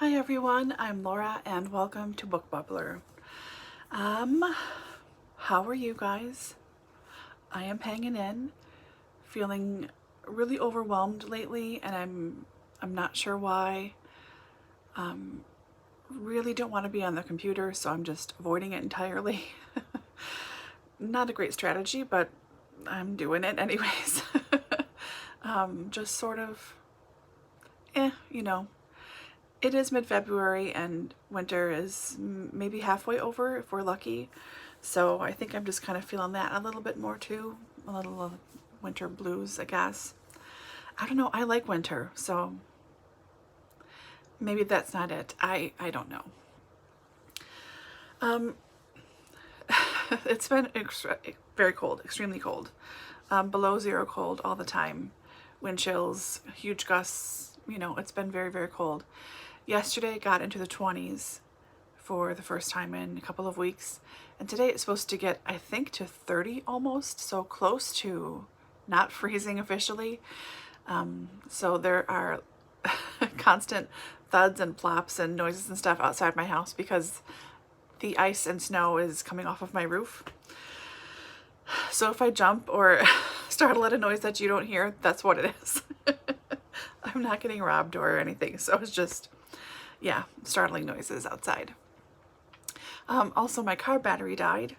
Hi everyone, I'm Laura and welcome to Book Bubbler. How are you guys? I am hanging in, feeling really overwhelmed lately, and I'm not sure why. Really don't want to be on the computer, so I'm just avoiding it entirely. Not a great strategy, but I'm doing it anyways. Just sort of, you know. It is mid-February and winter is maybe halfway over if we're lucky. So I think I'm just kind of feeling that a little bit more too. A little winter blues, I guess. I don't know. I like winter, so maybe that's not it. I don't know. It's been very cold, extremely cold. Below zero cold all the time. Wind chills, huge gusts, it's been very, very cold. Yesterday it got into the 20s for the first time in a couple of weeks. And today it's supposed to get, I think, to 30 almost, so close to not freezing officially. So there are constant thuds and plops and noises and stuff outside my house because the ice and snow is coming off of my roof. So if I jump or startle at a noise that you don't hear, that's what it is. I'm not getting robbed or anything, so it's just, yeah, startling noises outside. Also, my car battery died,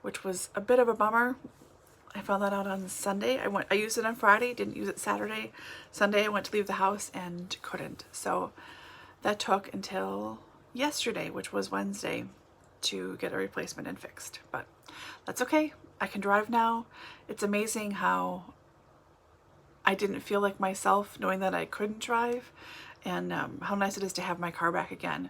which was a bit of a bummer. I found that out on Sunday. I used it on Friday, didn't use it Saturday. Sunday I went to leave the house and couldn't. So that took until yesterday, which was Wednesday, to get a replacement and fixed. But that's okay. I can drive now. It's amazing how I didn't feel like myself knowing that I couldn't drive, and how nice it is to have my car back again.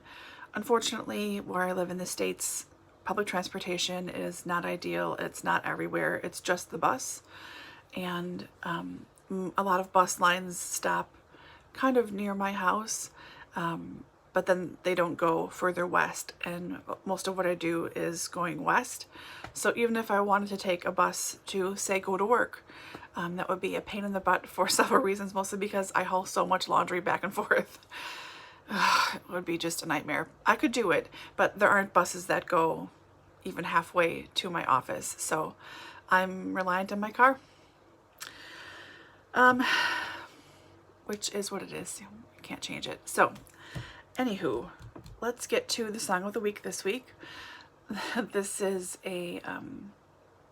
Unfortunately, where I live in the States, public transportation is not ideal. It's not everywhere. It's just the bus. And a lot of bus lines stop kind of near my house, but then they don't go further west. And most of what I do is going west. So even if I wanted to take a bus to, say, go to work, that would be a pain in the butt for several reasons, mostly because I haul so much laundry back and forth. It would be just a nightmare. I could do it, but there aren't buses that go even halfway to my office, so I'm reliant on my car, which is what it is. You can't change it. So, anywho, let's get to the song of the week this week. This is a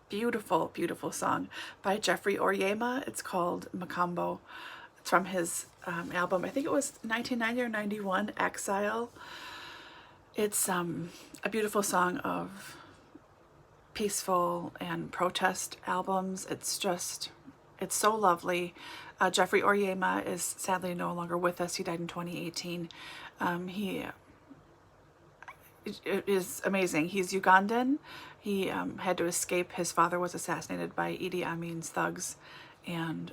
beautiful, beautiful song by Jeffrey Oryema. It's called Macambo. It's from his album, I think it was 1990 or 91, Exile. It's a beautiful song of peaceful and protest albums. It's so lovely. Jeffrey Oryema is sadly no longer with us. He died in 2018. It is amazing. He's Ugandan. He had to escape. His father was assassinated by Idi Amin's thugs, and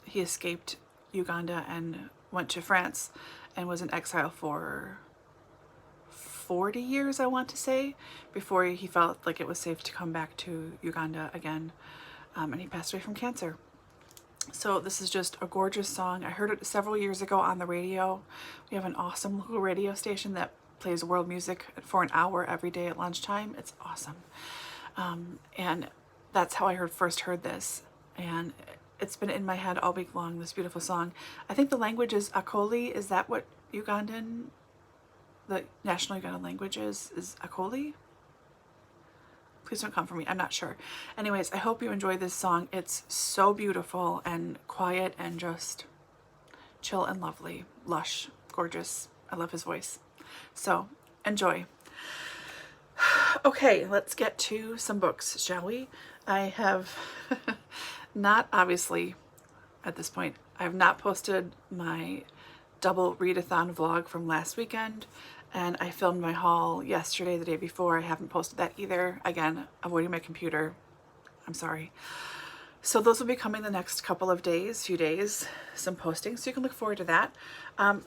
he escaped Uganda and went to France and was in exile for 40 years, I want to say, before he felt like it was safe to come back to Uganda again, and he passed away from cancer. So this is just a gorgeous song. I heard it several years ago on the radio. We have an awesome local radio station that plays world music for an hour every day at lunchtime. It's awesome. And that's how I first heard this. And it's been in my head all week long, this beautiful song. I think the language is Akoli. Is that what Ugandan, the national Ugandan language is Akoli? Please don't come for me. I'm not sure. Anyways, I hope you enjoy this song. It's so beautiful and quiet and just chill and lovely, lush, gorgeous. I love his voice. So enjoy. Okay, let's get to some books, shall we? I have not, obviously, at this point, I have not posted my double readathon vlog from last weekend, and I filmed my haul yesterday, the day before. I haven't posted that either. Again, avoiding my computer. I'm sorry. So those will be coming the next couple of days, few days, some postings, so you can look forward to that.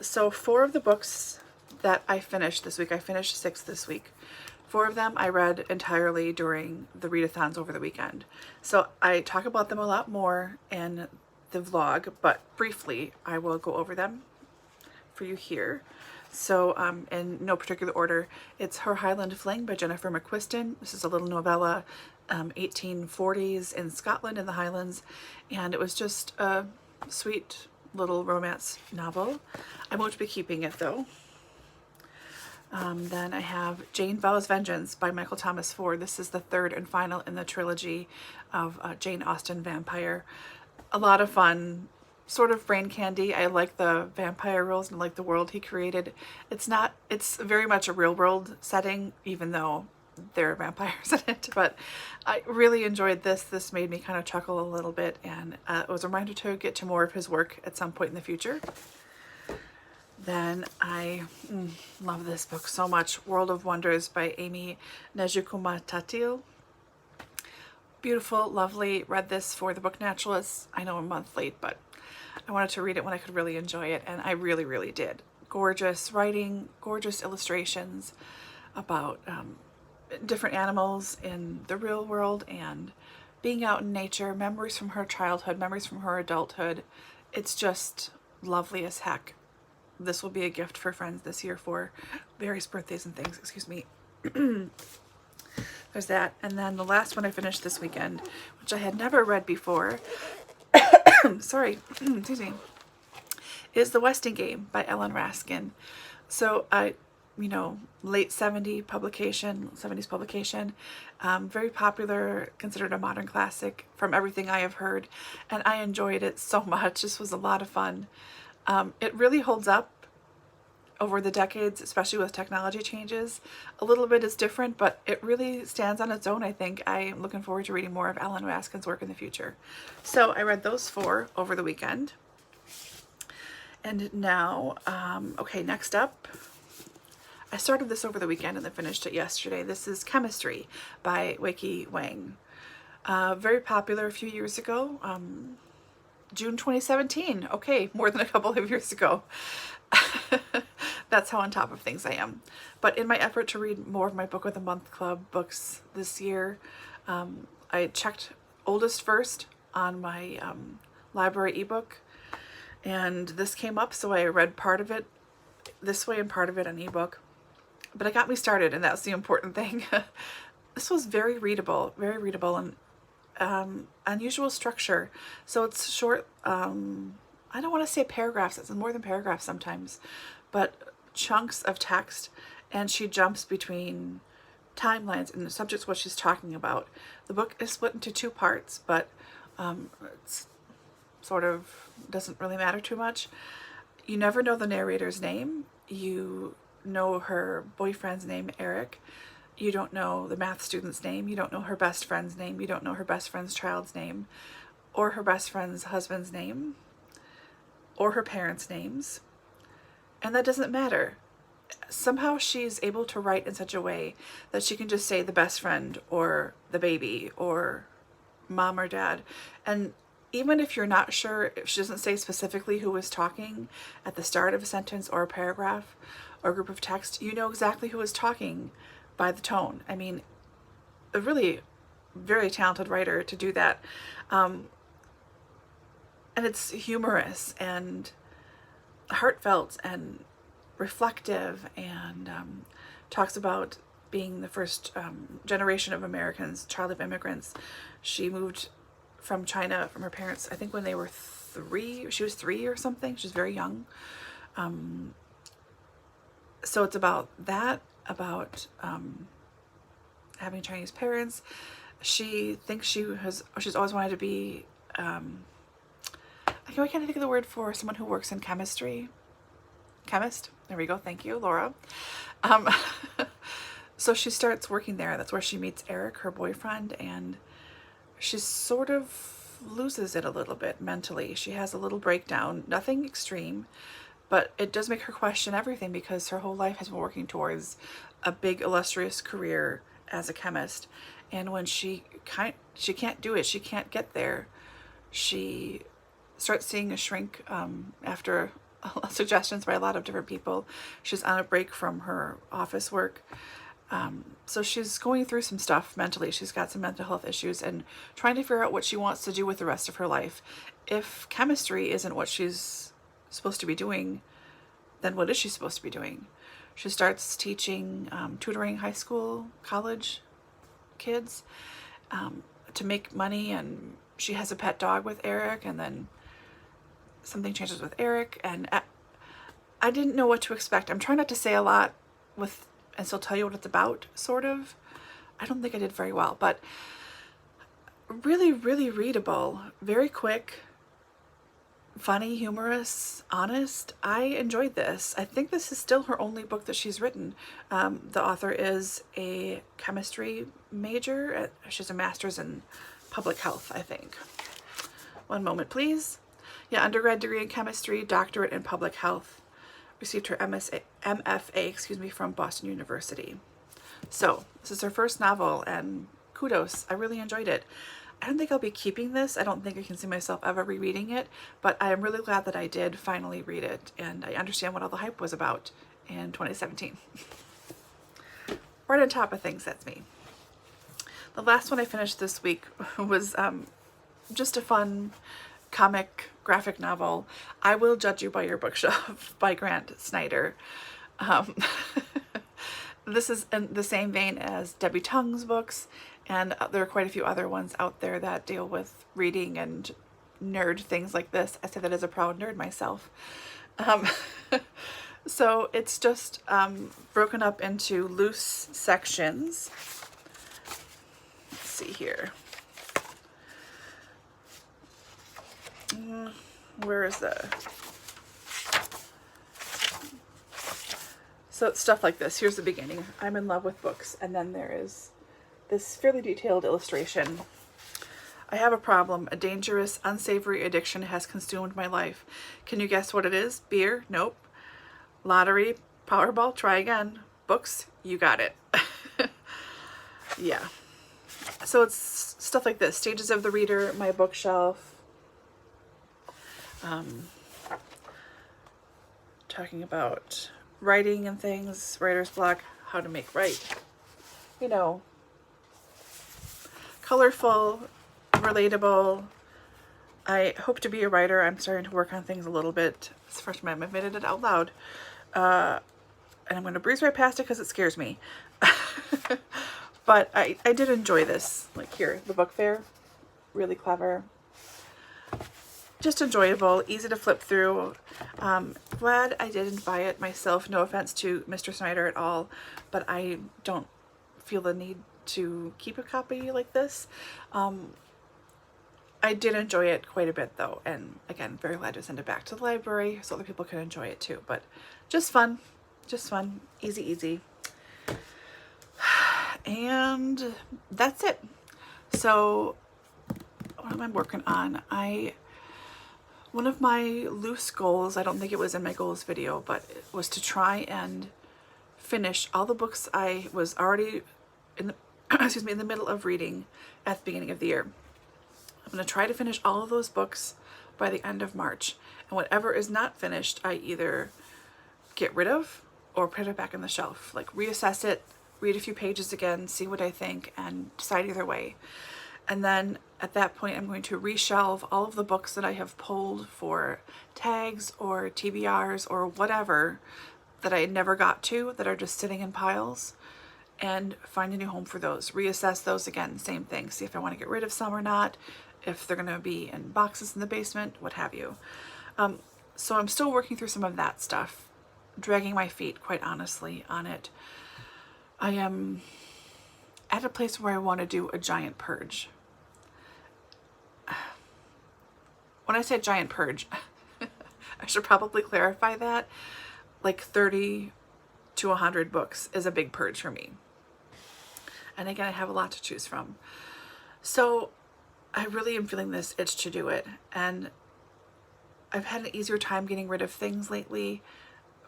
So 4 of the books that I finished this week, I finished 6 this week. 4 of them I read entirely during the readathons over the weekend. So I talk about them a lot more in the vlog, but briefly I will go over them for you here. So in no particular order, it's Her Highland Fling by Jennifer McQuiston. This is a little novella, 1840s in Scotland in the Highlands, and it was just a sweet little romance novel. I won't be keeping it though. Then I have Jane Vows Vengeance by Michael Thomas Ford. This is the third and final in the trilogy of Jane Austen vampire. A lot of fun, sort of brain candy. I like the vampire rules and I like the world he created. It's very much a real world setting, even though there are vampires in it, but I really enjoyed this. This made me kind of chuckle a little bit, and it was a reminder to get to more of his work at some point in the future. Then I love this book so much, World of Wonders by Amy Nejukumatatil. Beautiful, lovely. Read this for the Book Naturalists. I know I'm a month late, but I wanted to read it when I could really enjoy it, and I really, really did. Gorgeous writing, gorgeous illustrations about different animals in the real world and being out in nature, memories from her childhood, memories from her adulthood. It's just lovely as heck. This will be a gift for friends this year for various birthdays and things. Excuse me. There's that. And then the last one I finished this weekend, which I had never read before, sorry, excuse me, is The Westing Game by Ellen Raskin. So late 70s publication, very popular, considered a modern classic from everything I have heard, and I enjoyed it so much. This was a lot of fun. It really holds up over the decades, especially with technology changes. A little bit is different, but it really stands on its own, I think. I am looking forward to reading more of Ellen Raskin's work in the future. So I read those 4 over the weekend. And now, okay, next up, I started this over the weekend and then finished it yesterday. This is Chemistry by Weiki Wang. Very popular a few years ago. June 2017. Okay, more than a couple of years ago. That's how on top of things I am. But in my effort to read more of my Book of the Month Club books this year, I checked oldest first on my library ebook, and this came up, so I read part of it this way and part of it on ebook. But it got me started, and that's the important thing. This was very readable, and unusual structure. So it's short, I don't want to say paragraphs, it's more than paragraphs sometimes, but chunks of text, and she jumps between timelines and the subjects what she's talking about. The book is split into 2 parts, but it's sort of doesn't really matter too much. You never know the narrator's name. You know her boyfriend's name, Eric. You don't know the math student's name. You don't know her best friend's name. You don't know her best friend's child's name, or her best friend's husband's name, or her parents' names. And that doesn't matter. Somehow she's able to write in such a way that she can just say the best friend or the baby or mom or dad. And even if you're not sure, if she doesn't say specifically who is talking at the start of a sentence or a paragraph or a group of text, you know exactly who is talking by the tone. I mean, a really very talented writer to do that. And it's humorous and heartfelt and reflective, and talks about being the first generation of Americans, child of immigrants. She moved from China from her parents, I think when they were 3. She was 3 or something. She was very young. So it's about that, about having Chinese parents. She thinks she's always wanted to be, I can't think of the word for someone who works in chemistry. Chemist. There we go. Thank you, Laura. So she starts working there. That's where she meets Eric, her boyfriend, and she sort of loses it a little bit mentally. She has a little breakdown, nothing extreme, but it does make her question everything, because her whole life has been working towards a big illustrious career as a chemist. And when she can't do it, she can't get there, she starts seeing a shrink after suggestions by a lot of different people. She's on a break from her office work. So she's going through some stuff mentally. She's got some mental health issues and trying to figure out what she wants to do with the rest of her life. If chemistry isn't what she's supposed to be doing, then what is she supposed to be doing? She starts teaching, tutoring high school, college kids to make money, and she has a pet dog with Eric, and then something changes with Eric, and I didn't know what to expect. I'm trying not to say a lot and still tell you what it's about, sort of. I don't think I did very well, but really, really readable, very quick, funny, humorous, honest. I enjoyed this. I think this is still her only book that she's written. The author is a chemistry major. She has a master's in public health, I think. One moment, please. Yeah, undergrad degree in chemistry, doctorate in public health. Received her MFA, from Boston University. So this is her first novel, and kudos. I really enjoyed it. I don't think I'll be keeping this. I don't think I can see myself ever rereading it, but I am really glad that I did finally read it, and I understand what all the hype was about in 2017. Right on top of things, that's me. The last one I finished this week was just a fun comic graphic novel, I Will Judge You by Your Bookshelf by Grant Snyder. This is in the same vein as Debbie Tung's books, and there are quite a few other ones out there that deal with reading and nerd things like this. I say that as a proud nerd myself. So it's just broken up into loose sections. Let's see here. Where is the... So it's stuff like this. Here's the beginning. I'm in love with books. And then there is this fairly detailed illustration. I have a problem. A dangerous, unsavory addiction has consumed my life. Can you guess what it is? Beer? Nope. Lottery? Powerball? Try again. Books? You got it. Yeah. So it's stuff like this. Stages of the reader, my bookshelf. Talking about writing and things, writer's block, how to make right. You know, colorful, relatable. I hope to be a writer. I'm starting to work on things a little bit. It's the first time I've admitted it out loud. And I'm going to breeze right past it because it scares me. But I did enjoy this. Like here, the book fair, really clever. Just enjoyable, easy to flip through. Glad I didn't buy it myself. No offense to Mr. Snyder at all, but I don't feel the need to keep a copy like this. I did enjoy it quite a bit though, and again, very glad to send it back to the library so other people can enjoy it too. But just fun, easy. And that's it. So what am I working on? One of my loose goals, I don't think it was in my goals video, but it was to try and finish all the books I was already in the, in the middle of reading at the beginning of the year. I'm going to try to finish all of those books by the end of March. And whatever is not finished, I either get rid of or put it back on the shelf. Like reassess it, read a few pages again, see what I think, and decide either way. And then at that point, I'm going to reshelve all of the books that I have pulled for tags or TBRs or whatever that I never got to, that are just sitting in piles, and find a new home for those. Reassess those again, same thing. See if I want to get rid of some or not, if they're going to be in boxes in the basement, what have you. So I'm still working through some of that stuff, dragging my feet, quite honestly, on it. I am at a place where I want to do a giant purge. When I say giant purge, I should probably clarify that. Like 30 to 100 books is a big purge for me. And again, I have a lot to choose from. So I really am feeling this itch to do it. And I've had an easier time getting rid of things lately.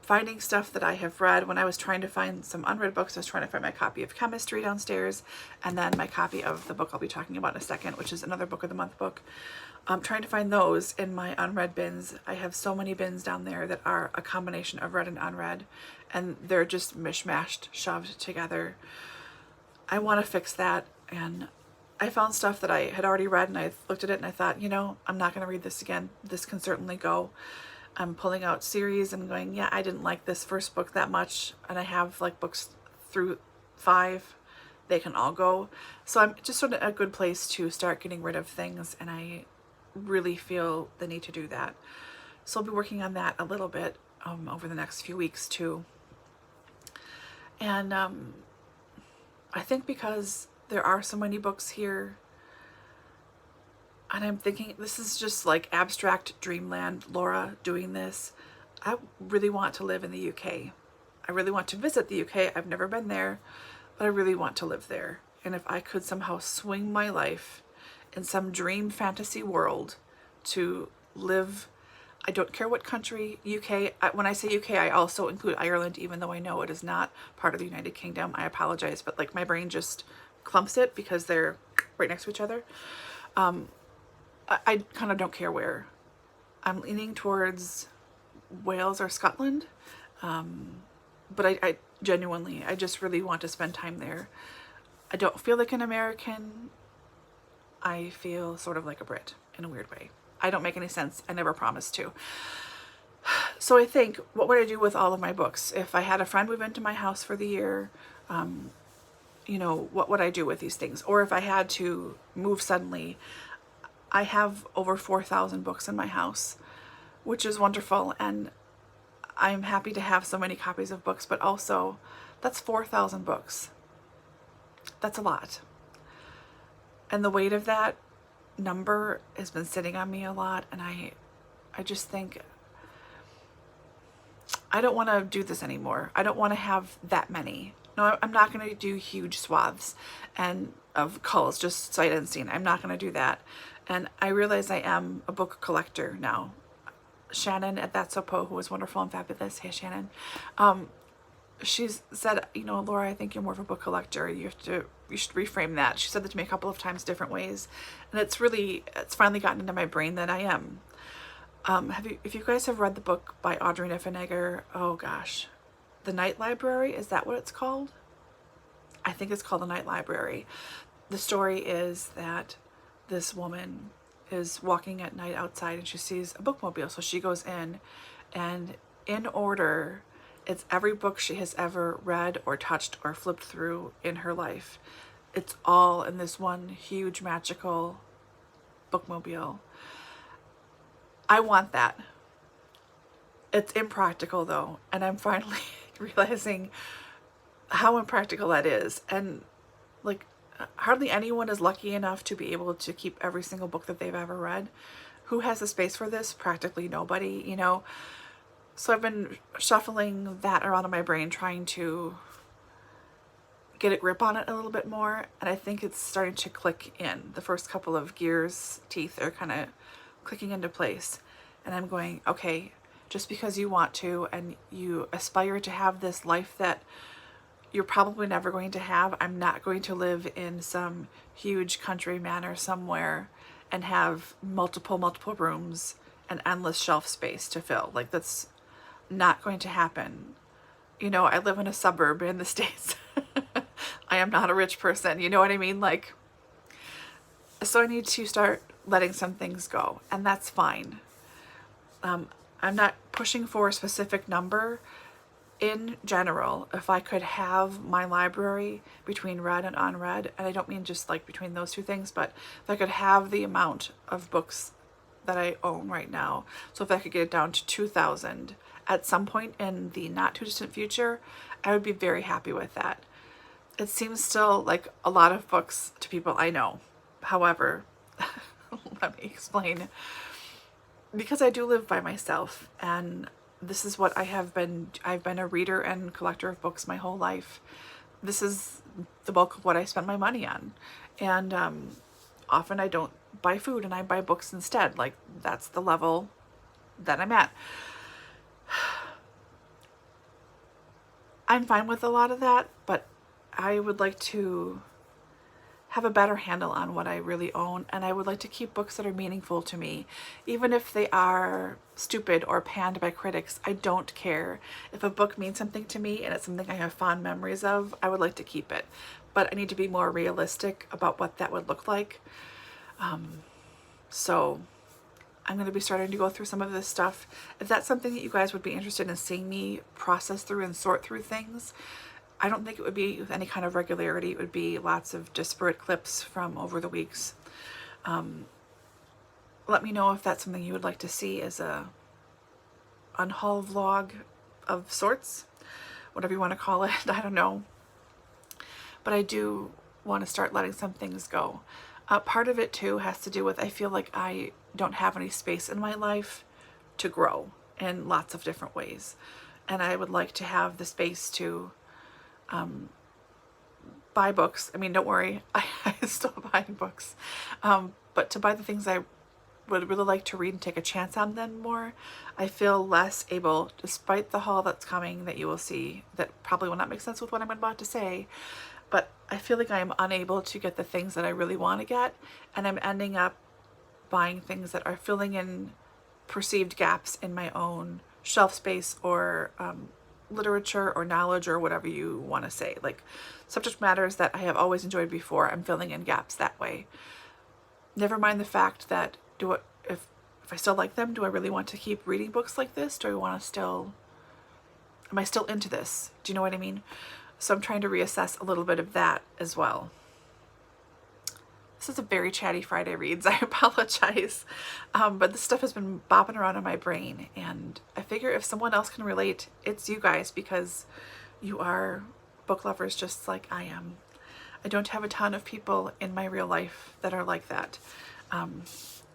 Finding stuff that I have read. When I was trying to find some unread books, I was trying to find my copy of Chemistry downstairs, and then my copy of the book I'll be talking about in a second, which is another Book of the Month book. I'm trying to find those in my unread bins. I have so many bins down there that are a combination of read and unread, and they're just mishmashed, shoved together. I want to fix that, and I found stuff that I had already read, and I looked at it and I thought, you know, I'm not going to read this again. This can certainly go. I'm pulling out series and going, yeah, I didn't like this first book that much, and I have like books through 5. They can all go. So I'm just sort of a good place to start getting rid of things, and I really feel the need to do that. So I'll be working on that a little bit over the next few weeks too. And I think because there are so many books here, and I'm thinking this is just like abstract dreamland, Laura, doing this. I really want to live in the UK. I really want to visit the UK. I've never been there, but I really want to live there. And if I could somehow swing my life in some dream fantasy world to live, I don't care what country, UK, when I say UK, I also include Ireland, even though I know it is not part of the United Kingdom. I apologize, but like my brain just clumps it because they're right next to each other. I kind of don't care where. I'm leaning towards Wales or Scotland, but I genuinely, I just really want to spend time there. I don't feel like an American. I feel sort of like a Brit in a weird way. I don't make any sense. I never promised to. So I think, what would I do with all of my books? If I had a friend move into my house for the year, you know, what would I do with these things? Or if I had to move suddenly, I have over 4,000 books in my house, which is wonderful. And I'm happy to have so many copies of books, but also that's 4,000 books. That's a lot. And the weight of that number has been sitting on me a lot. And I just think, I don't want to do this anymore. I don't want to have that many. No, I'm not going to do huge swaths and of culls, just sight unseen. I'm not going to do that. And I realize I am a book collector now. Shannon at That's So Po, who was wonderful and fabulous. Hey, Shannon. She's said, you know, Laura, I think you're more of a book collector. You should reframe that. She said that to me a couple of times, different ways. And it's finally gotten into my brain that I am. If you guys have read the book by Audrey Niffenegger, oh gosh, The Night Library, is that what it's called? I think it's called The Night Library. The story is that this woman is walking at night outside and she sees a bookmobile. So she goes in, and in order, it's every book she has ever read or touched or flipped through in her life. It's all in this one huge magical bookmobile. I want that. It's impractical though, and I'm finally realizing how impractical that is. And like, hardly anyone is lucky enough to be able to keep every single book that they've ever read. Who has the space for this? Practically nobody, you know. So I've been shuffling that around in my brain, trying to get a grip on it a little bit more, and I think it's starting to click in. The first couple of teeth are kind of clicking into place, and I'm going, okay, just because you want to and you aspire to have this life that you're probably never going to have, I'm not going to live in some huge country manor somewhere and have multiple rooms and endless shelf space to fill. Like, that's not going to happen. You know, I live in a suburb in the States. I am not a rich person, you know what I mean? Like, so I need to start letting some things go, and that's fine. I'm not pushing for a specific number. In general, if I could have my library between read and unread, and I don't mean just like between those two things, but if I could have the amount of books that I own right now, so if I could get it down to 2,000 at some point in the not too distant future, I would be very happy with that. It seems still like a lot of books to people I know. However, let me explain. Because I do live by myself, and this is what I've been a reader and collector of books my whole life. This is the bulk of what I spend my money on. And often I don't buy food and I buy books instead. Like, that's the level that I'm at. I'm fine with a lot of that, but I would like to have a better handle on what I really own, and I would like to keep books that are meaningful to me. Even if they are stupid or panned by critics, I don't care. If a book means something to me and it's something I have fond memories of, I would like to keep it. But I need to be more realistic about what that would look like. So I'm going to be starting to go through some of this stuff. If that's something that you guys would be interested in seeing me process through and sort through things, I don't think it would be with any kind of regularity. It would be lots of disparate clips from over the weeks. Let me know if that's something you would like to see as a unhaul vlog of sorts, whatever you want to call it. I don't know. But I do want to start letting some things go. Part of it too has to do with I feel like I don't have any space in my life to grow in lots of different ways. And I would like to have the space to buy books. I mean, don't worry, I still buying books. But to buy the things I would really like to read and take a chance on them more. I feel less able, despite the haul that's coming that you will see, that probably will not make sense with what I'm about to say, but I feel like I am unable to get the things that I really want to get, and I'm ending up buying things that are filling in perceived gaps in my own shelf space or literature or knowledge or whatever you want to say. Like subject matters that I have always enjoyed before, I'm filling in gaps that way. Never mind the fact that if I still like them, do I really want to keep reading books like this? Do I want to still, am I still into this? Do you know what I mean? So I'm trying to reassess a little bit of that as well. This is a very chatty Friday reads. I apologize. But this stuff has been bopping around in my brain. And I figure if someone else can relate, it's you guys, because you are book lovers just like I am. I don't have a ton of people in my real life that are like that.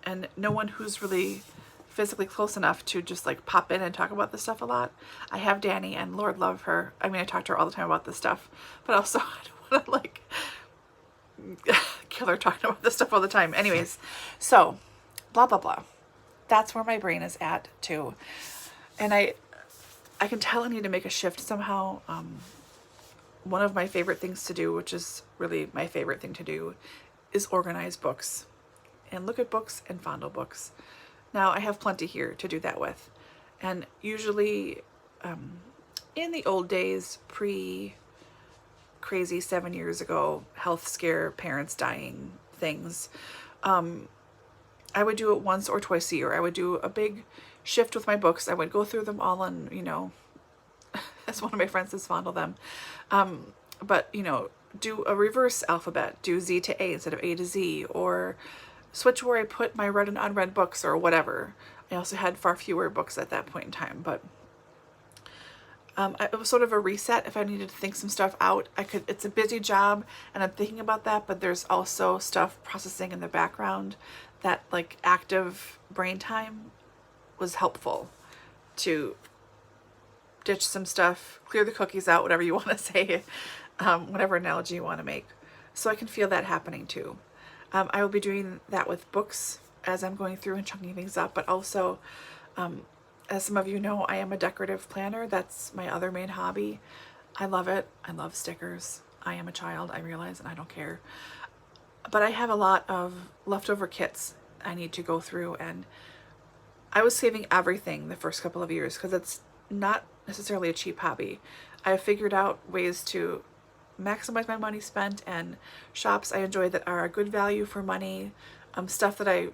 And no one who's really physically close enough to just like pop in and talk about this stuff a lot. I have Danny, and Lord love her. I mean, I talk to her all the time about this stuff, but also I don't want to like kill her talking about this stuff all the time. Anyways, so blah, blah, blah. That's where my brain is at too. And I can tell I need to make a shift somehow. One of my favorite things to do, which is really my favorite thing to do, is organize books and look at books and fondle books. Now I have plenty here to do that with. And usually in the old days, pre-crazy 7 years ago, health scare, parents dying things, I would do it once or twice a year. I would do a big shift with my books. I would go through them all and, you know, as one of my friends says, fondle them. But, you know, do a reverse alphabet, do Z to A instead of A to Z, or switch where I put my read and unread books or whatever. I also had far fewer books at that point in time, but it was sort of a reset. If I needed to think some stuff out, I could. It's a busy job and I'm thinking about that, but there's also stuff processing in the background that like active brain time was helpful to ditch some stuff, clear the cookies out, whatever you want to say, whatever analogy you want to make. So I can feel that happening too. I will be doing that with books as I'm going through and chunking things up, but also, as some of you know, I am a decorative planner. That's my other main hobby. I love it. I love stickers. I am a child, I realize, and I don't care. But I have a lot of leftover kits I need to go through, and I was saving everything the first couple of years because it's not necessarily a cheap hobby. I have figured out ways to maximize my money spent, and shops I enjoy that are a good value for money, stuff that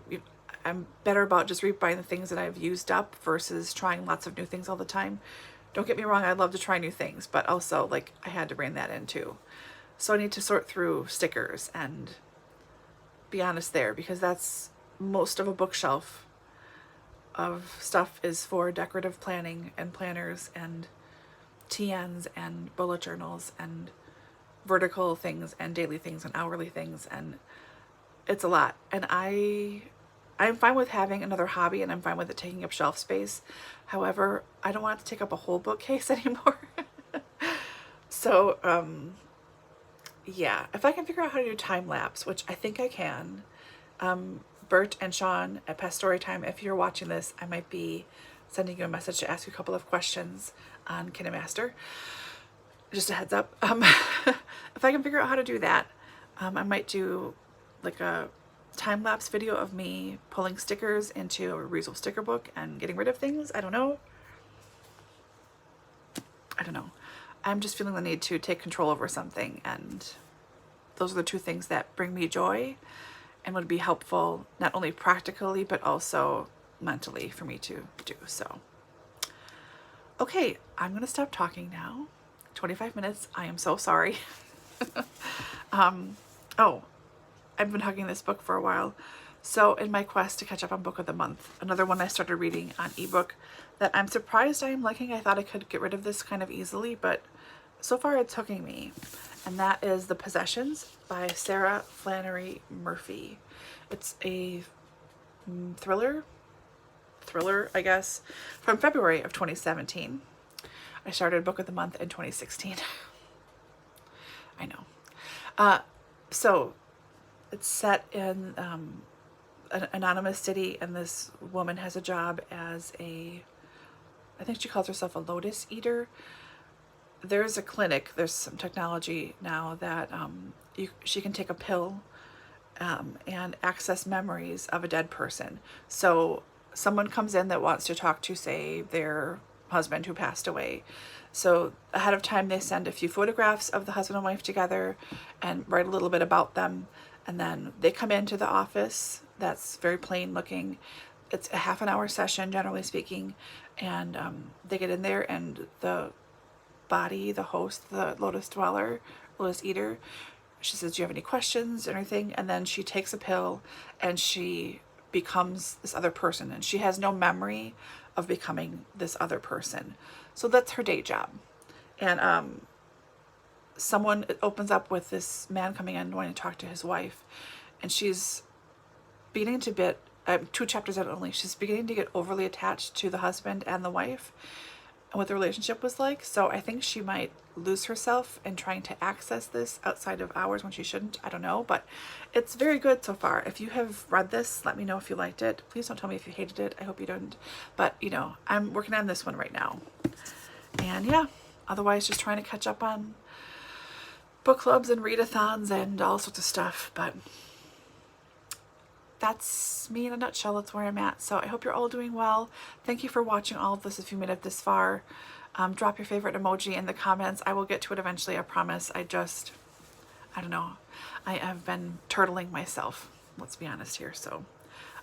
I'm better about just rebuying the things that I've used up versus trying lots of new things all the time. Don't get me wrong, I love to try new things, but also like I had to bring that in too. So I need to sort through stickers and be honest there, because that's most of a bookshelf of stuff is for decorative planning and planners and TNs and bullet journals and vertical things and daily things and hourly things, and it's a lot. And I'm fine with having another hobby, and I'm fine with it taking up shelf space. However, I don't want it to take up a whole bookcase anymore. So yeah, if I can figure out how to do time lapse, which I think I can, Bert and Sean at Past Story Time, if you're watching this, I might be sending you a message to ask you a couple of questions on KineMaster. Just a heads up. If I can figure out how to do that, I might do like a time-lapse video of me pulling stickers into a reusable sticker book and getting rid of things. I don't know. I'm just feeling the need to take control over something, and those are the two things that bring me joy and would be helpful not only practically but also mentally for me to do. So, okay, I'm going to stop talking now. 25 minutes. I am so sorry. Oh, I've been hugging this book for a while. So in my quest to catch up on Book of the Month, another one I started reading on ebook that I'm surprised I am liking. I thought I could get rid of this kind of easily, but so far it's hooking me. And that is The Possessions by Sarah Flannery Murphy. It's a thriller, I guess, from February of 2017. I started Book of the Month in 2016. I know. So it's set in an anonymous city, and this woman has a job as I think she calls herself a lotus eater. There's a clinic, there's some technology now that she can take a pill and access memories of a dead person. So someone comes in that wants to talk to, say, their husband who passed away. So ahead of time, they send a few photographs of the husband and wife together and write a little bit about them. And then they come into the office that's very plain looking. It's a half an hour session, generally speaking. And they get in there, and the body, the host, the lotus dweller, lotus eater, she says, do you have any questions or anything? And then she takes a pill and she becomes this other person. And she has no memory of becoming this other person. So that's her day job. And someone opens up with this man coming in wanting to talk to his wife. And she's beginning to get, 2 chapters out only, she's beginning to get overly attached to the husband and the wife and what the relationship was like. So I think she might lose herself in trying to access this outside of hours when she shouldn't. I don't know, but it's very good so far. If you have read this, let me know if you liked it. Please don't tell me if you hated it. I hope you don't. But, you know, I'm working on this one right now. And yeah, otherwise just trying to catch up on book clubs and readathons and all sorts of stuff. But that's me in a nutshell. That's where I'm at. So I hope you're all doing well. Thank you for watching all of this if you made it this far. Drop your favorite emoji in the comments. I will get to it eventually, I promise. I don't know. I have been turtling myself. Let's be honest here. So,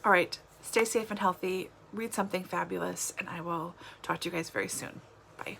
all right. Stay safe and healthy. Read something fabulous. And I will talk to you guys very soon. Bye.